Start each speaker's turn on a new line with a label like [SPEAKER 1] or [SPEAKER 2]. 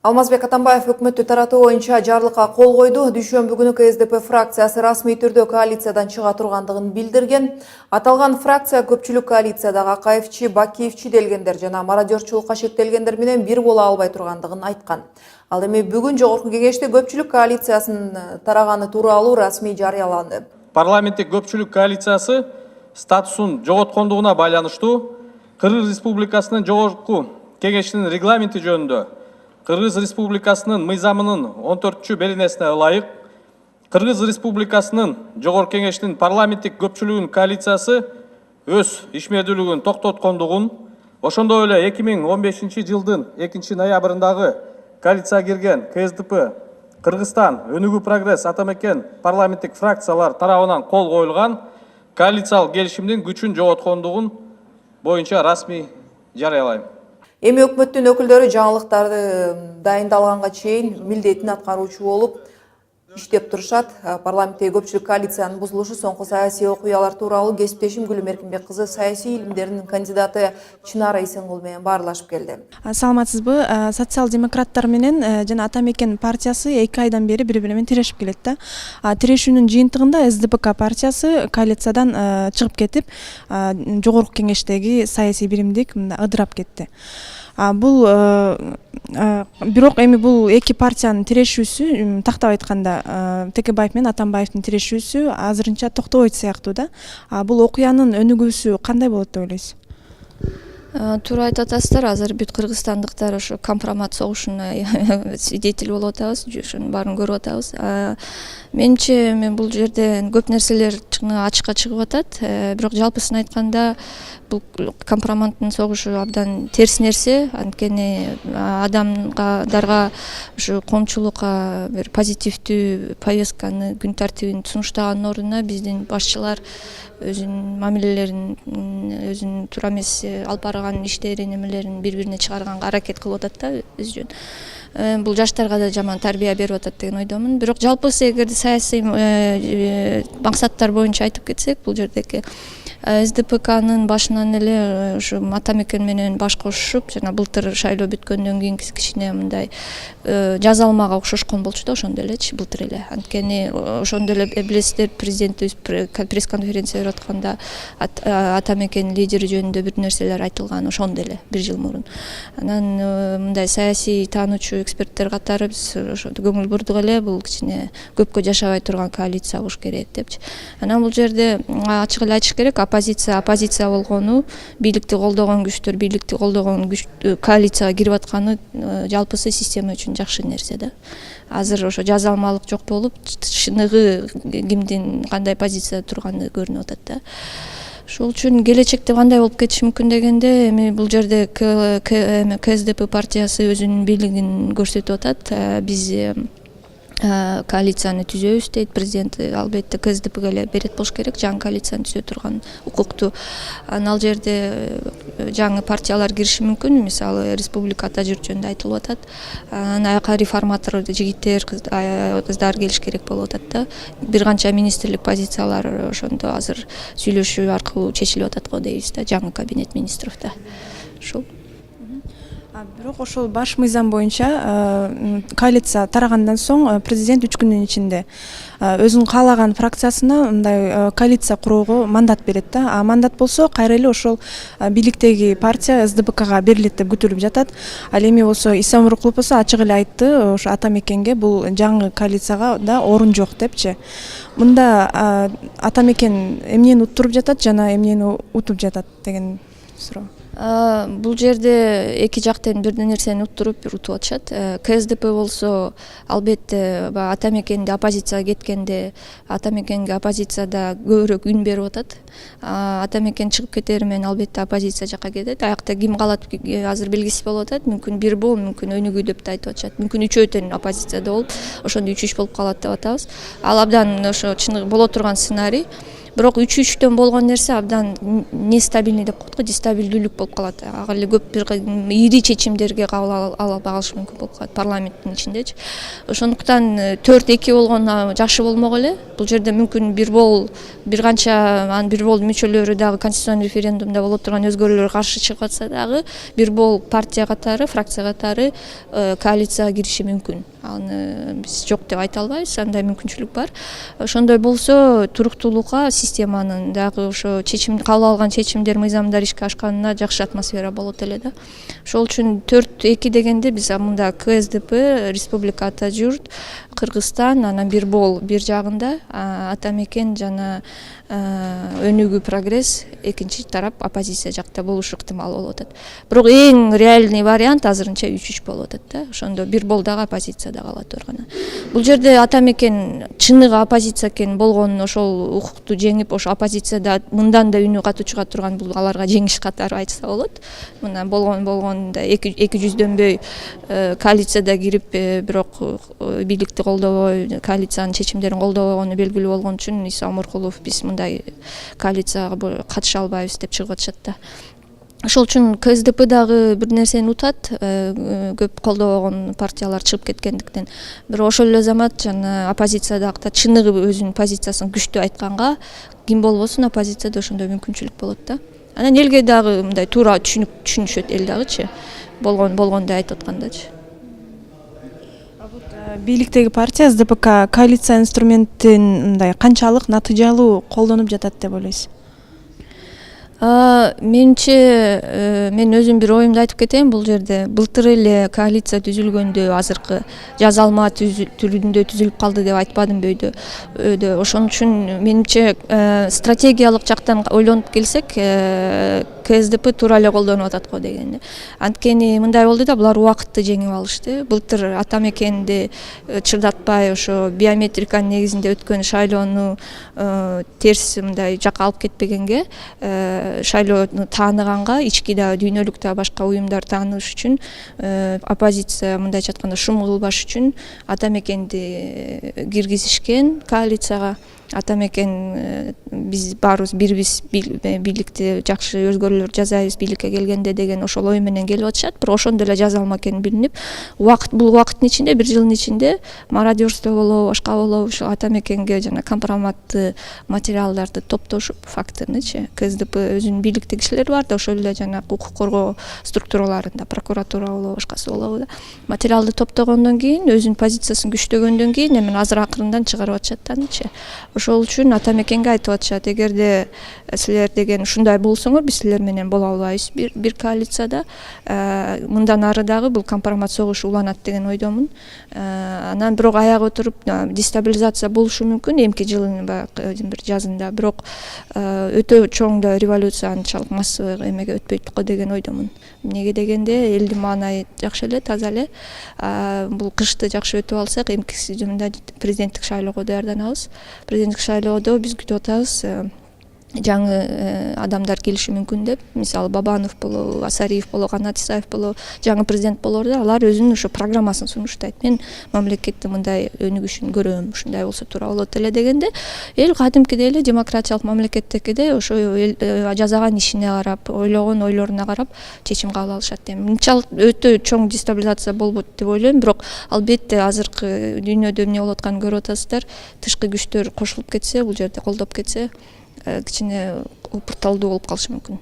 [SPEAKER 1] Алмазбек Атамбаев өкмөттү таратуу боюнча жарлыкка кол койду. Дүйшөмбү күнү КСДП фракциясы расмий түрдө коалициядан чыга тургандыгын билдирген. Аталган фракция көпчүлүк коалициядагы Акаевчи, Бакиевчи делгендер жана мародерчулукка шектелгендер менен бир боло албай тургандыгын айткан. Ал эми бүгүн жогорку кеңеште көпчүлүк коалициясынын тараганы тууралуу расмий жарыяланды.
[SPEAKER 2] Парламенттик көпчүлүк коалициясы статусун жоготкондугуна байланыштуу Кыргыз Республикасынын жогорку кеңешинин регламенти жөнүндө Кыргыз Республикасынын мыйзамынын 14-чү беренесине ылайык Кыргыз Республикасынын жогорку кеңешинин парламенттик көпчүлүгүнүн коалициясы өз ишмердүүлүгүн токтоткондугун, ошондой эле 2015-жылдын 2-ноябрындагы коалицияга кирген КСДП, Кыргызстан, Өнүгүү Прогресс, Атамекен парламенттик фракциялар тарабынан кол коюлган коалициялык келишимдин күчүн жоготкондугун боюнча расмий жарыялайм.
[SPEAKER 1] Эми өкмөттүн өкүлдөрү жаңылыктарды дайындалганга чейин милдетин аткаруучу болуп иштеп турушат. Парламенттеги көпчүлүк коалициянын бузулушу соңку саясий окуялар тууралуу кесиптешим Гүлүм Эркинбек кызы саясий илимдеринин кандидаты Чынара Эсенгул менен баарлашып келди.
[SPEAKER 3] Саламатсызбы? Социал-демократтар менен жана Атамекен партиясы 2 айдан бери бири-бири менен тирешип келет да. Тирешүүнүн жыйынтыгында СДПК партиясы коалициядан чыгып кетип, жогорку кеңештеги саясий биримдик ыдырап кетти. Бирок эми бул эки партиянын тирешүүсү, тактап айтканда, Текебаев менен Атамбаевдин тирешүүсү азырынча токтобойт сыяктуу да. Бул окуянын өнүгүүсү кандай болот деп ойлойсуз?
[SPEAKER 4] Туура айтып атасыздар, азыр бүт кыргызстандыктар ошо компромат согушуна свидетель болуп атабыз, ошонун баарын көрүп атабыз. Менимче бул жерде көп нерселер ачыкка чыгып атат, бирок жалпысын айтканда бул компроматтын согушу абдан терс нерсе. Анткени адамдарга ушу коомчулукка бир позитивдүү повестканы, күн тартибин сунуштаганын ордуна биздин башчылар өзүнүн мамилелерин, өзүнүн туура эмес алып барган иштерин, эмелерин бири-бирине чыгарганга аракет кылып атат да өз жөн. Бул жаштарга да жаман тарбия берип атат деген ойдомун. Бирок жалпысы эгерде саясий максаттар боюнча айтып кетсек, бул жердеги СДПКнын башынан эле ушу Атамекен менен баш кошушуп, жана былтыр шайлоо бүткөндөн кийин кичине мындай жазалмага окшошкон болчу да, ошондо элечи былтыр эле. Анткени ошондо эле билесиздер, президент пресс-конференция берип атканда Атамекен лидери жөнүндө бир нерселер айтылган ошондо эле, 1 жыл мурун. Анан мындай саясий таануучу эксперттер катары биз ошондо көңүл бурдук эле, бул кичине көпкө жашабай турган коалиция болуш керек депчи. Анан бул жерде ачык эле айтыш керек, оппозиция болгону, бийликти колдогон күчтөр, бийликти колдогон коалицияга кирип атканы жалпысы система үчүн жакшы нерсе да. Азыр ошо жазалмалык жок болуп, чыныгы кимдин кандай позицияда турганы көрүнүп атат да. Ошол үчүн келечекте кандай болуп кетиши мүмкүн дегенде, эми бул жерде КСДП партиясы өзүнүн бийлигин көрсөтүп атат. Биз коалицияны түзөбүз дейт президент. Албетте КСДПга эле берет болуш керек жаңы коалицияны түзө турган укукту. Ал жерде жаңы партиялар кириши мүмкүн. Мисалы республикада жүрүп жөнүндө айтылып атат. Аяка реформатор жигиттер, кыздар келиш керек болуп атат да. Бир канча министрлик позициялар ошондо азыр сүйлөшүү аркылуу чечилип атат го дейбиз да, жаңы кабинет министров да. Ошол.
[SPEAKER 3] Бирок ошол баш мыйзам боюнча коалиция тарагандан соң президент 3 күндүн ичинде өзүнүн каалаган фракциясына мындай коалиция курууга мандат берет да. Мандат болсо кайра эле ошол бийликтеги партия СДПКга берилет деп күтүлүп жатат. Ал эми болсо Иса Омуркулов болсо ачык эле айтты, ошо Атамекенге бул жаңы коалицияга да орун жок депчи. Мында Атамекен эмнени уттуруп жатат жана эмнени утуп жатат деген суроо.
[SPEAKER 4] Бул жерде эки жактан бир нерсени уттуруп, бир утуп атышат. КСДП болсо албетте Атамекенде оппозицияга кеткенде, Атамекенге оппозицияда көбүрөөк үн берип атат. Атамекен чыгып кетери менен албетте оппозиция жакка кетет. Аякта ким калат азыр белгисиз болуп атат. Мүмкүн бир бул, мүмкүн өнүгүү деп да айтып атышат. Мүмкүн үчөө тең оппозицияда болуп, ошондо 3-3 болуп калат деп атабыз. Ал абдан ошо чыныгы боло турган сценарий. бирок 3-3-төн болгон нерсе абдан нестабильный деп коет го, дестабилдүүлүк болуп калат. Ага эле көп бир ири чечимдерге кабыл ала албагалышы мүмкүн болуп калат парламенттин ичиндечи. Ошондуктан 4-2 болгон жакшы болмок эле. Бул жерде мүмкүн бир канча анын бир бол мүчөлөрү дагы конституцион референдумда боло турган өзгөрүүлөргө каршы чыгып атса дагы бир бол партия катары, фракция катары коалицияга кириши мүмкүн. Аны биз жок деп айта албайбыз, андай мүмкүнчүлүк бар. Ошондой болсо туруктуулукка, системанын дагы ошо кабыл алган чечимдер, мыйзамдар ишке ашканына жакшы атмосфера болот эле да. Ошол үчүн 4-2 дегенде биз мында КСДП, Республика Ата Журт, Кыргызстан, анан бир бол бир жагында, Ата Мекен жана Өнүгүү Прогресс экинчи тарап оппозиция жакта болушу ыктымал болуп атат. Бирок эң реальный вариант азырынча 3-3 болуп атат да. Ошондо бир бол дагы оппозицияда калат гана. Бул жерде Ата Мекен чыныгы оппозиция экен болгон ошол укукту жеңип, ошо оппозицияда мындан да үнү катуу чыга турган бул аларга жеңиш катары айтса болот. Мына болгондо 200-дөөнбөй коалицияда кирип, бирок бийликти колдобой, коалициянын чечимдерин колдобогону белгилүү болгон үчүн Иса Омаркулов биз мындай коалицияга катыша албайбыз деп чыгып атышат да. Ошол үчүн КСДП дагы бир нерсени утат, көп колдобогон партиялар чыгып кеткендиктен. Бирок ошол эле замат жана оппозициядагы чыныгы өзүнүн позициясын күчтүү айтканга ким болбосун оппозицияда ошондой мүмкүнчүлүк болот да. Анан элге дагы мындай туура түшүнүшөт эл дагычы, болгондой айтып аткандачы.
[SPEAKER 3] Бийликтеги партия СДПК коалиция инструментин мындай канчалык натыйжалуу колдонуп жатат деп ойлойсуз?
[SPEAKER 4] Менимче мен өзүм бир оюмду айтып кетейин. Бул жерде былтыр эле коалиция түзүлгөндө азыркы жазалма түрүндө түзүлүп калды деп айтпадымбы өйдө. Ошон үчүн менимче стратегиялык жактан ойлонуп келсек, КСДП туура эле колдонуп атат го дегени. Анткени мындай болду да, булар убакытты жеңип алышты. Былтыр Ата Мекенди чыдатпай ошо биометриканын негизинде өткөн шайлоону терс мындай жакка алып кетпегенге, шайлоону тааныганга, ички да дүйнөлүк да башка уюмдар тааныш үчүн, оппозиция мындайча айтканда шум кылбаш үчүн Ата Мекенди киргизишкен коалицияга. Ата Мекен биз баарыбыз бирибиз бийликти жакшы өзгөрүүлөр жасайбыз бийликке келгенде деген ошол ой менен келип атышат. Бирок ошондо эле жазалма экени билинип, бул убакыттын ичинде, бир жылдын ичинде мародерство болобу, башка болобу, ошо Ата Мекенге жана компроматты материалдарды топтошуп, фактынычы, КСДП өзүнүн бийликтеги кишилери бар да, ошол эле жана укук коргоо структураларында, прокуратура болобу, башкасы болобу да, материалды топтогондон кийин, өзүнүн позициясын күчтөгөндөн кийин эми азыр акырындан чыгарып атышат танычы. Ошол үчүн Ата Мекенге айтып атышат, эгерде силер деген ушундай болсоңор, биз силер менен боло албайбыз бир коалицияда, мындан ары дагы бул компромат согуш уланат деген ойдомун. Анан бирок аягы отуруп дестабилизация болушу мүмкүн эмки жылдын бир жазында, бирок өтө чоң да революция анчалык массовый эмеге өтпөйт го деген ойдомун. Эмнеге дегенде элдин маанайы жакшы эле, таза эле. Бул кышты жакшы өтүп алсак, эмки жылында президенттик шайлоого даярданабыз. Президенттик шайлоодо биз күтүп атабыз жаңы адамдар келиши мүмкүн деп. Мисалы Бабанов болобу, Асариев болобу, Канат Исаев болобу, жаңы президент болорду, алар өзүнүн ошо программасын сунуштайт. Мен мамлекетти мындай өнүгүшүн көрөм, ушундай болсо туура болот эле дегенде, эл кадимкидей эле демократиялык мамлекеттекидей ошо жасаган ишине карап, ойлогон ойлоруна карап чечим кабыл алышат. Мынчалык өтө чоң дестабилизация болбойт деп ойлойм, бирок албетте азыркы дүйнөдө эмне болуп атканын көрүп атасыздар. Тышкы күчтөр кошулуп кетсе, бул жерде колдоп кетсе, кичине упурталдуу болуп калышы мүмкүн.